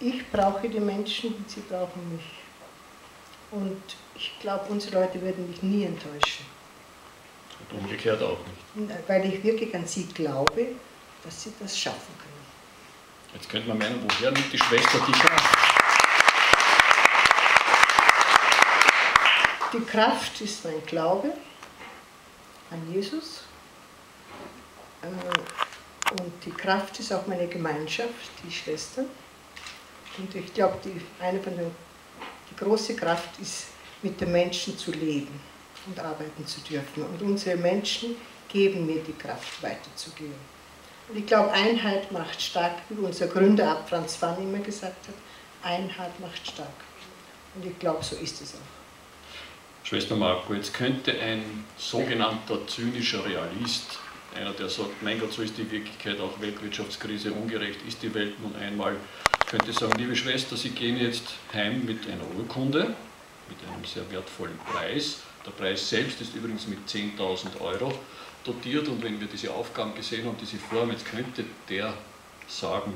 ich brauche die Menschen und sie brauchen mich. Und ich glaube, unsere Leute werden mich nie enttäuschen. Und umgekehrt auch nicht. Weil ich wirklich an sie glaube, dass sie das schaffen können. Jetzt könnte man meinen, woher nimmt die Schwester die Kraft? Die Kraft ist mein Glaube an Jesus. Und die Kraft ist auch meine Gemeinschaft, die Schwestern. Und ich glaube, die große Kraft ist, mit den Menschen zu leben und arbeiten zu dürfen. Und unsere Menschen geben mir die Kraft, weiterzugehen. Und ich glaube, Einheit macht stark, wie unser Gründer Abt Franz Pfann immer gesagt hat, Einheit macht stark. Und ich glaube, so ist es auch. Schwester Marco, jetzt könnte ein sogenannter zynischer Realist, einer, der sagt, mein Gott, so ist die Wirklichkeit, auch Weltwirtschaftskrise, ungerecht ist die Welt nun einmal, könnte sagen, liebe Schwester, Sie gehen jetzt heim mit einer Urkunde, mit einem sehr wertvollen Preis. Der Preis selbst ist übrigens mit 10.000 € dotiert, und wenn wir diese Aufgaben gesehen haben, die Sie vorhaben, jetzt könnte der sagen,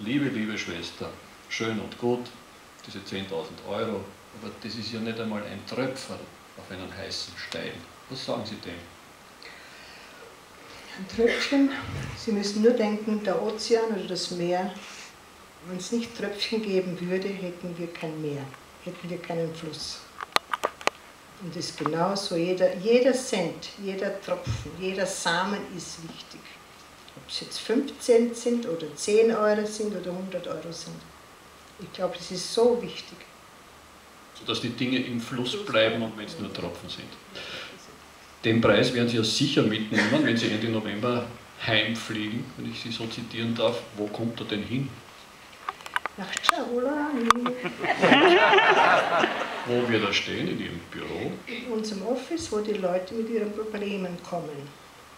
liebe Schwester, schön und gut, diese 10.000 €, aber das ist ja nicht einmal ein Tröpferl auf einen heißen Stein. Was sagen Sie dem? Ein Tröpfchen, Sie müssen nur denken, der Ozean oder das Meer, wenn es nicht Tröpfchen geben würde, hätten wir kein Meer, hätten wir keinen Fluss. Und das ist genauso, jeder Cent, jeder Tropfen, jeder Samen ist wichtig. Ob es jetzt 5 Cent sind oder 10 € sind oder 100 € sind. Ich glaube, das ist so wichtig. Sodass die Dinge im Fluss bleiben und wenn es nur Tropfen sind. Den Preis werden Sie ja sicher mitnehmen, wenn Sie Ende November heimfliegen, wenn ich Sie so zitieren darf. Wo kommt er denn hin? Nach Chaulani. Wo wird er stehen? In Ihrem Büro? In unserem Office, wo die Leute mit ihren Problemen kommen.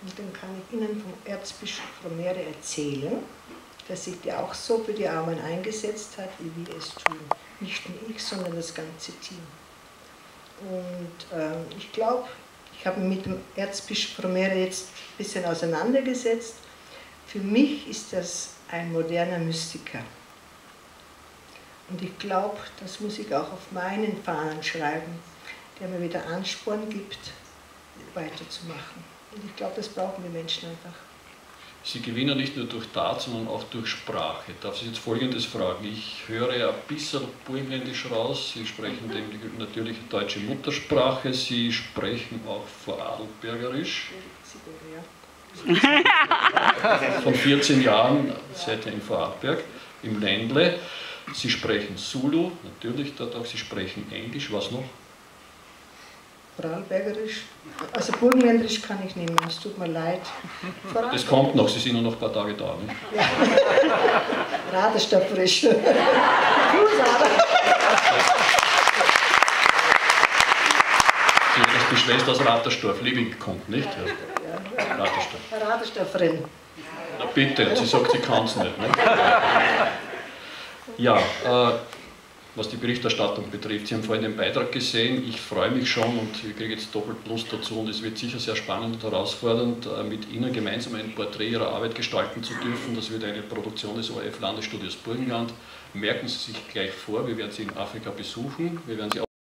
Und dann kann ich Ihnen vom Erzbischof Romero erzählen, dass sich der auch so für die Armen eingesetzt hat, wie wir es tun. Nicht nur ich, sondern das ganze Team. Und ich glaube, ich habe mich mit dem Erzbischof Romero jetzt ein bisschen auseinandergesetzt. Für mich ist das ein moderner Mystiker. Und ich glaube, das muss ich auch auf meinen Fahnen schreiben, der mir wieder Ansporn gibt, weiterzumachen. Und ich glaube, das brauchen die Menschen einfach. Sie gewinnen nicht nur durch Tat, sondern auch durch Sprache. Darf ich jetzt Folgendes fragen? Ich höre ein bisschen burgenländisch raus. Sie sprechen natürlich deutsche Muttersprache. Sie sprechen auch Vorarlbergerisch. Von 14 Jahren seid ihr in Vorarlberg, im Ländle. Sie sprechen Zulu, natürlich dort auch. Sie sprechen Englisch. Was noch? Vorarlbergerisch. Also Burgenländerisch kann ich nicht mehr, es tut mir leid. Das kommt noch, Sie sind nur noch ein paar Tage da, nicht? Ja. Radesterberisch. Die Schwester aus Ratersdorf, Liebing kommt, nicht? Ja. Ratersdorf. Ratersdorferin. Na bitte, sie sagt, sie kann es nicht. Ja, was die Berichterstattung betrifft, Sie haben vorhin den Beitrag gesehen, ich freue mich schon und ich kriege jetzt doppelt Lust dazu und es wird sicher sehr spannend und herausfordernd, mit Ihnen gemeinsam ein Porträt Ihrer Arbeit gestalten zu dürfen. Das wird eine Produktion des ORF Landesstudios Burgenland. Merken Sie sich gleich vor, wir werden Sie in Afrika besuchen, wir werden Sie